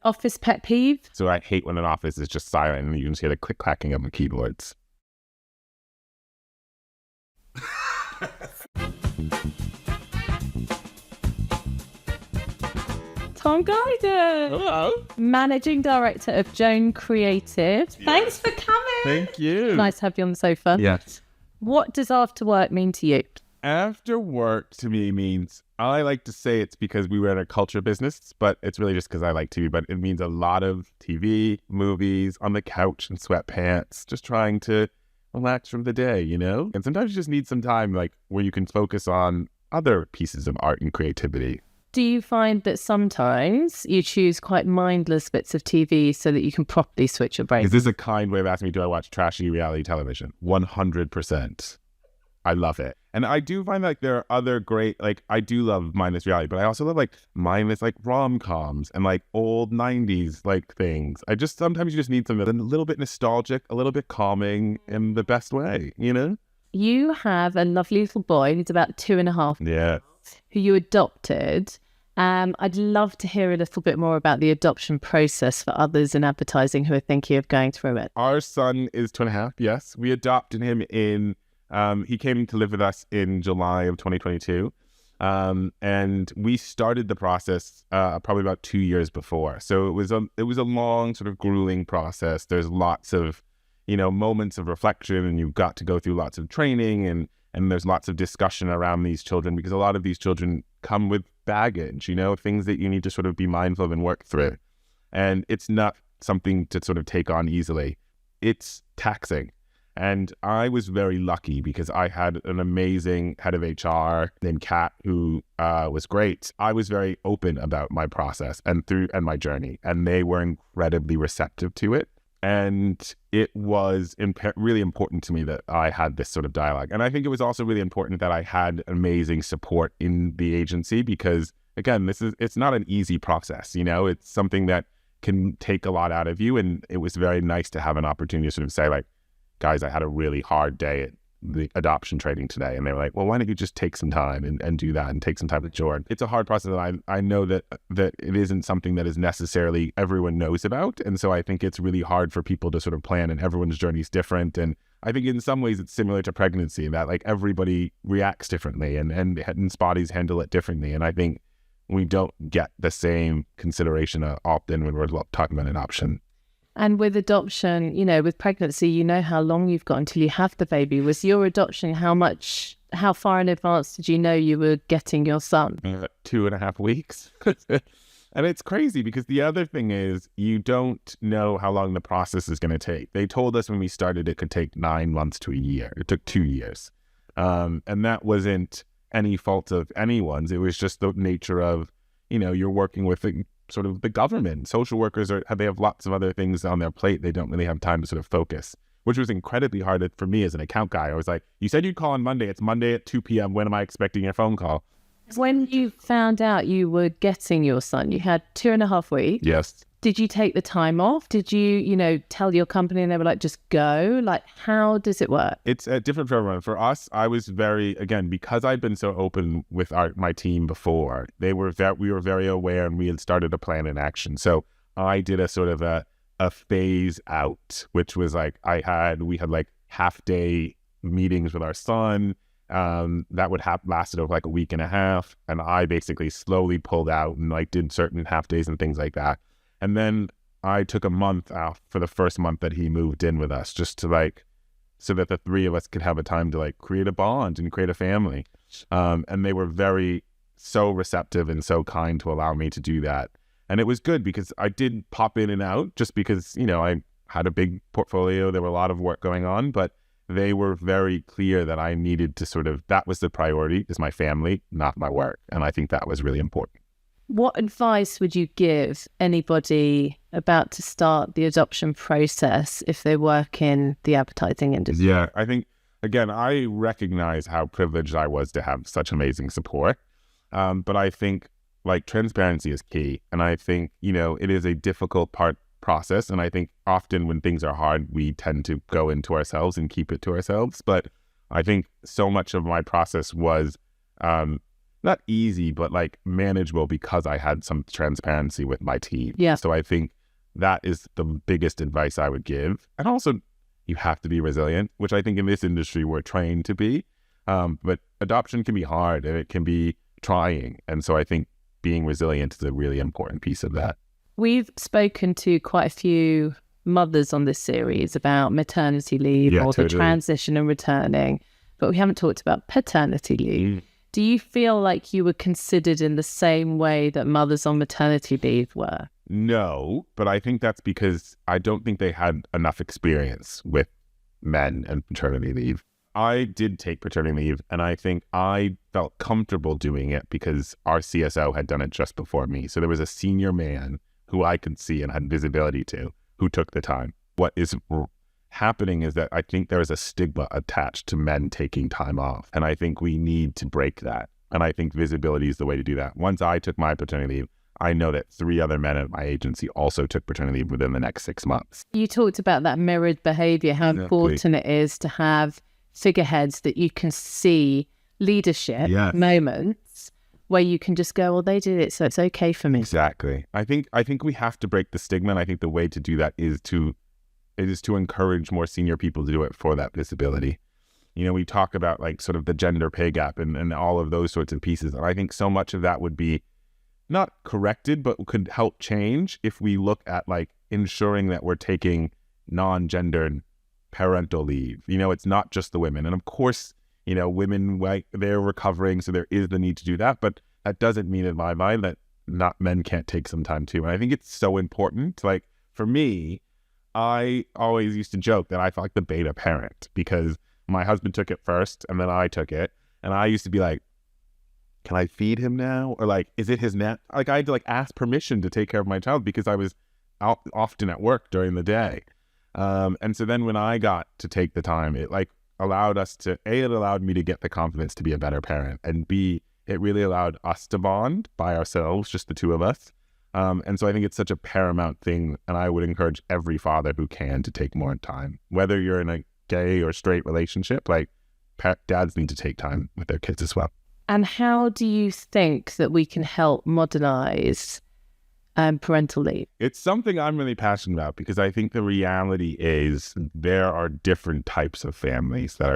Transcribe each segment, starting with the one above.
Office pet peeve? So I hate when an office is just silent and you can just hear the click-clacking of the keyboards. Tom Ghiden. Hello. Managing Director of JOAN Creative. Yes. Thanks for coming. Thank you. Nice to have you on the sofa. Yes. What does after work mean to you? After work to me means, I like to say it's because we were in a culture business, but it's really just because I like TV. But it means a lot of TV, movies, on the couch in sweatpants, just trying to relax from the day, you know? And sometimes you just need some time like where you can focus on other pieces of art and creativity. Do you find that sometimes you choose quite mindless bits of TV so that you can properly switch your brain? Is this a kind way of asking me, do I watch trashy reality television? 100%. I love it. And I do find like there are other great, like I do love mindless reality, but I also love like mindless like rom-coms and like old 90s like things. Sometimes you just need something a little bit nostalgic, a little bit calming in the best way, you know? You have a lovely little boy who's about 2.5. Yeah. Who you adopted. I'd love to hear a little bit more about the adoption process for others in advertising who are thinking of going through it. Our son is 2.5, yes. We adopted him he came to live with us in July of 2022. And we started the process probably about 2 years before. So it was a long sort of grueling process. There's lots of, moments of reflection, and you've got to go through lots of training and there's lots of discussion around these children because a lot of these children come with baggage, things that you need to sort of be mindful of and work through. And it's not something to sort of take on easily. It's taxing. And I was very lucky because I had an amazing head of HR named Kat who was great. I was very open about my process and my journey, and they were incredibly receptive to it. And it was really important to me that I had this sort of dialogue. And I think it was also really important that I had amazing support in the agency because, again, it's not an easy process. It's something that can take a lot out of you. And it was very nice to have an opportunity to sort of say, like, guys, I had a really hard day at the adoption training today. And they were like, well, why don't you just take some time and do that and take some time with JOAN? It's a hard process. And I know that it isn't something that is necessarily everyone knows about. And so I think it's really hard for people to sort of plan, and everyone's journey is different. And I think in some ways it's similar to pregnancy in that like everybody reacts differently and bodies handle it differently. And I think we don't get the same consideration often when we're talking about adoption. And with adoption, with pregnancy, how long you've got until you have the baby. Was your adoption, how far in advance did you know you were getting your son? 2.5 weeks. And it's crazy because the other thing is you don't know how long the process is going to take. They told us when we started it could take 9 months to a year. It took 2 years. And that wasn't any fault of anyone's. It was just the nature of, you're working with sort of the government. Social workers they have lots of other things on their plate. They don't really have time to sort of focus, which was incredibly hard for me as an account guy. I was like, you said you'd call on Monday. It's Monday at 2 p.m. When am I expecting your phone call? When you found out you were getting your son, you had 2.5 weeks. Yes. Did you take the time off? Did you, tell your company and they were like, just go? Like, how does it work? It's different for everyone. For us, I was because I'd been so open with my team before, we were very aware and we had started a plan in action. So I did a sort of a phase out, which was like, we had like half day meetings with our son. That would lasted over like a week and a half. And I basically slowly pulled out and like did certain half days and things like that. And then I took a month off for the first month that he moved in with us, just to so that the three of us could have a time to create a bond and create a family. And they were so receptive and so kind to allow me to do that. And it was good because I did pop in and out just because, I had a big portfolio. There were a lot of work going on, but they were very clear that I needed to that was the priority, is my family, not my work. And I think that was really important. What advice would you give anybody about to start the adoption process if they work in the advertising industry? Yeah, I think, again, I recognize how privileged I was to have such amazing support. But I think transparency is key. And I think, it is a difficult process. And I think often when things are hard, we tend to go into ourselves and keep it to ourselves. But I think so much of my process was not easy, but like manageable because I had some transparency with my team. Yeah. So I think that is the biggest advice I would give. And also, you have to be resilient, which I think in this industry we're trained to be. But adoption can be hard and it can be trying. And so I think being resilient is a really important piece of that. We've spoken to quite a few mothers on this series about maternity leave or the transition and returning, but we haven't talked about paternity leave. Do you feel like you were considered in the same way that mothers on maternity leave were? No, but I think that's because I don't think they had enough experience with men and paternity leave. I did take paternity leave, and I think I felt comfortable doing it because our CSO had done it just before me. So there was a senior man who I could see and had visibility to who took the time. What is happening is that I think there is a stigma attached to men taking time off, and I think we need to break that. And I think visibility is the way to do that. Once I took my paternity leave, I know that 3 other men at my agency also took paternity leave within the next 6 months. You talked about that mirrored behavior, how important it is to have figureheads that you can see leadership moments where you can just go, well, they did it, so it's okay for me. Exactly. I think we have to break the stigma, and I think the way to do that is to encourage more senior people to do it for that visibility. You know, we talk about like sort of the gender pay gap and all of those sorts of pieces. And I think so much of that would be not corrected, but could help change if we look at like ensuring that we're taking non-gendered parental leave. You know, it's not just the women. And of course, you know, women, like, they're recovering, so there is the need to do that. But that doesn't mean in my mind that not men can't take some time too. And I think it's so important. Like for me, I always used to joke that I felt like the beta parent because my husband took it first and then I took it. And I used to be like, can I feed him now? Or like, is it his nap? Like I had to like ask permission to take care of my child because I was out often at work during the day. And so then when I got to take the time, it like allowed us to, it allowed me to get the confidence to be a better parent, and B, it really allowed us to bond by ourselves, just the two of us. And so I think it's such a paramount thing. And I would encourage every father who can to take more time, whether you're in a gay or straight relationship, like dads need to take time with their kids as well. And how do you think that we can help modernize parental leave? It's something I'm really passionate about because I think the reality is there are different types of families that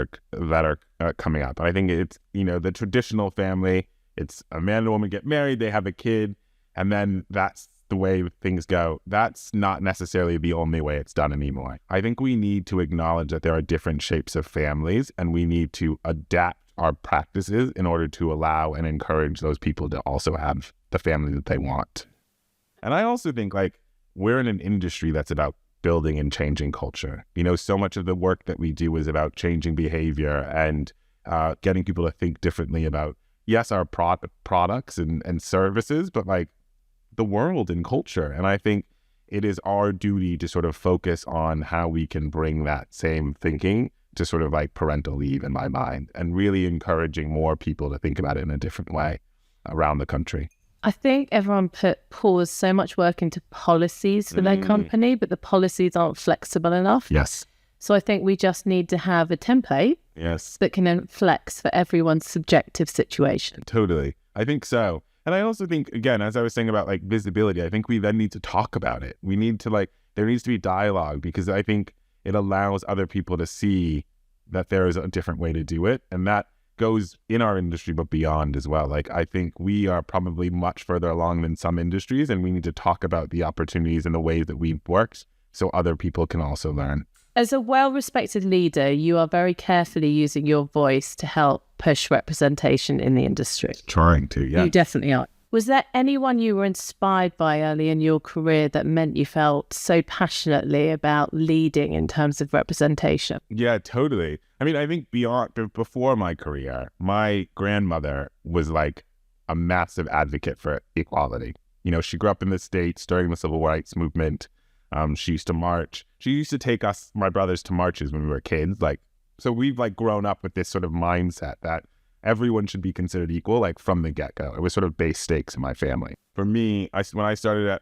are coming up. I think it's, you know, the traditional family, it's a man and a woman get married, they have a kid, and then that's the way things go. That's not necessarily the only way it's done anymore. I think we need to acknowledge that there are different shapes of families, and we need to adapt our practices in order to allow and encourage those people to also have the family that they want. And I also think like we're in an industry that's about building and changing culture. You know, so much of the work that we do is about changing behavior and getting people to think differently about, yes, our products and services, but like the world and culture. And I think it is our duty to sort of focus on how we can bring that same thinking to sort of like parental leave in my mind, and really encouraging more people to think about it in a different way around the country. I think everyone pours so much work into policies for their company, but the policies aren't flexible enough. Yes. So I think we just need to have a template that can then flex for everyone's subjective situation. Totally. I think so. And I also think, again, as I was saying about like visibility, I think we then need to talk about it. We need to there needs to be dialogue, because I think it allows other people to see that there is a different way to do it. And that goes in our industry, but beyond as well. Like, I think we are probably much further along than some industries, and we need to talk about the opportunities and the ways that we've worked so other people can also learn. As a well-respected leader, you are very carefully using your voice to help push representation in the industry. Trying to, yeah. You definitely are. Was there anyone you were inspired by early in your career that meant you felt so passionately about leading in terms of representation? Yeah, totally. I mean, I think before my career, my grandmother was like a massive advocate for equality. You know, she grew up in the States during the Civil Rights Movement. She used to march. She used to take us, my brothers, to marches when we were kids. Like, so we've like grown up with this sort of mindset that everyone should be considered equal, like from the get-go. It was sort of base stakes in my family. For me, when I started at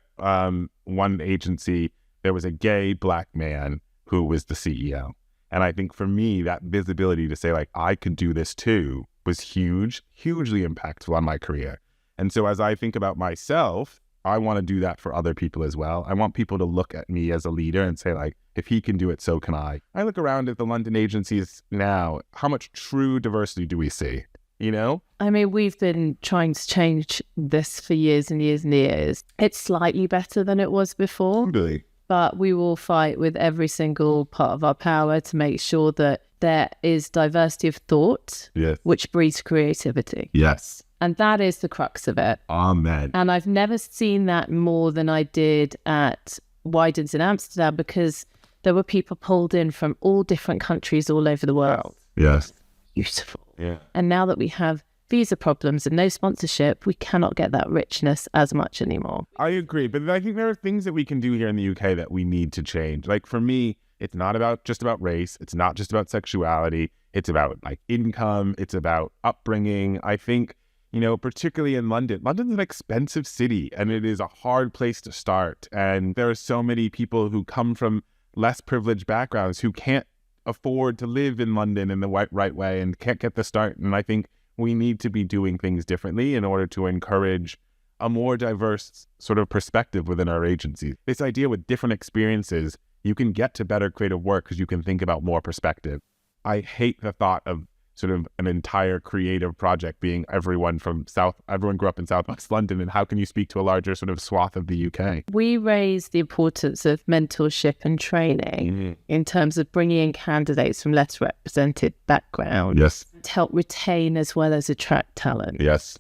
one agency, there was a gay Black man who was the CEO. And I think for me, that visibility to say like, I could do this too, was hugely impactful on my career. And so as I think about myself, I want to do that for other people as well. I want people to look at me as a leader and say, like, if he can do it, so can I. I look around at the London agencies now. How much true diversity do we see? You know? I mean, we've been trying to change this for years and years and years. It's slightly better than it was before. Really? But we will fight with every single part of our power to make sure that there is diversity of thought, yes, which breeds creativity. Yes. And that is the crux of it. Amen. And I've never seen that more than I did at Ghidin's in Amsterdam, because there were people pulled in from all different countries all over the world. Yes. Beautiful. Yeah. And now that we have visa problems and no sponsorship, we cannot get that richness as much anymore. I agree. But I think there are things that we can do here in the UK that we need to change. Like for me, it's not just about race. It's not just about sexuality. It's about like income. It's about upbringing. I think, you know, particularly in London, London's an expensive city and it is a hard place to start. And there are so many people who come from less privileged backgrounds who can't afford to live in London in the right way and can't get the start. And I think we need to be doing things differently in order to encourage a more diverse sort of perspective within our agency. This idea with different experiences, you can get to better creative work because you can think about more perspective. I hate the thought of sort of an entire creative project being everyone grew up in Southwest London, and how can you speak to a larger sort of swath of the UK? We raise the importance of mentorship and training in terms of bringing in candidates from less represented backgrounds, yes, to help retain as well as attract talent. Yes.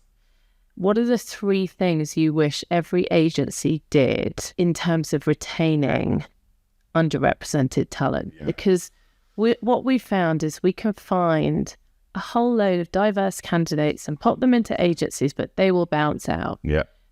What are the 3 things you wish every agency did in terms of retaining underrepresented talent? Yeah. Because what we found is we can find a whole load of diverse candidates and pop them into agencies, but they will bounce out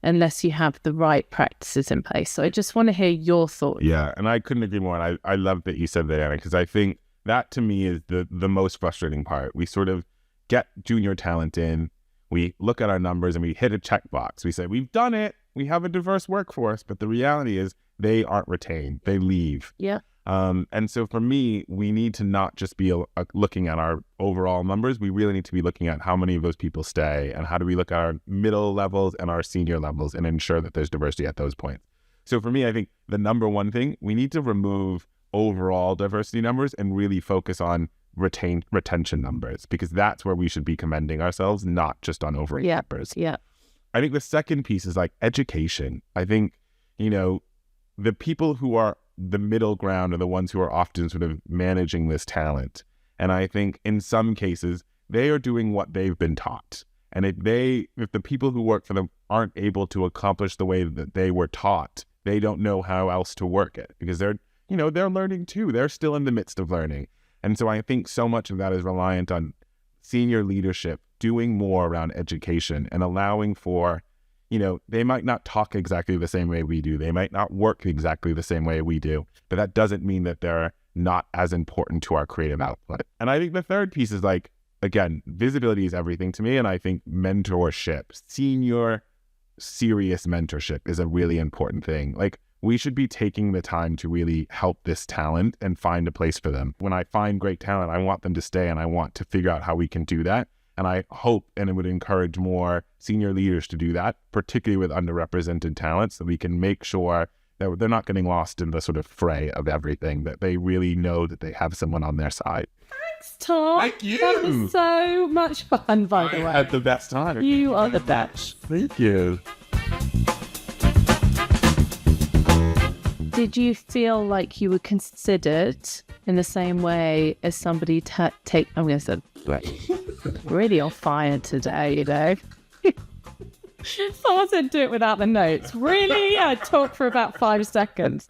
unless you have the right practices in place. So I just want to hear your thoughts. Yeah, and I couldn't agree more. And I love that you said that, Anna, because I think that to me is the most frustrating part. We sort of get junior talent in, we look at our numbers and we hit a checkbox. We say, we've done it, we have a diverse workforce, but the reality is they aren't retained, they leave. Yeah. And so for me, we need to not just be looking at our overall numbers. We really need to be looking at how many of those people stay and how do we look at our middle levels and our senior levels and ensure that there's diversity at those points. So for me, I think the number one thing, we need to remove overall diversity numbers and really focus on retention numbers, because that's where we should be commending ourselves, not just on overall numbers. Yeah. I think the second piece is like education. I think, you know, the people who are the middle ground are the ones who are often sort of managing this talent. And I think in some cases, they are doing what they've been taught. And if the people who work for them aren't able to accomplish the way that they were taught, they don't know how else to work it, because they're learning too. They're still in the midst of learning. And so I think so much of that is reliant on senior leadership doing more around education and allowing for, you know, they might not talk exactly the same way we do. They might not work exactly the same way we do, but that doesn't mean that they're not as important to our creative output. And I think the third piece is like, again, visibility is everything to me. And I think mentorship, senior, serious mentorship is a really important thing. Like, we should be taking the time to really help this talent and find a place for them. When I find great talent, I want them to stay, and I want to figure out how we can do that. And I hope and it would encourage more senior leaders to do that, particularly with underrepresented talent, so we can make sure that they're not getting lost in the sort of fray of everything, that they really know that they have someone on their side. Thanks, Tom. Thank you. That was so much fun, by the way. I had the best time. You are the best. Thank you. Did you feel like you were considered in the same way as somebody I'm going to say, really on fire today, you know? Someone said do it without the notes. Really? I talked for about 5 seconds.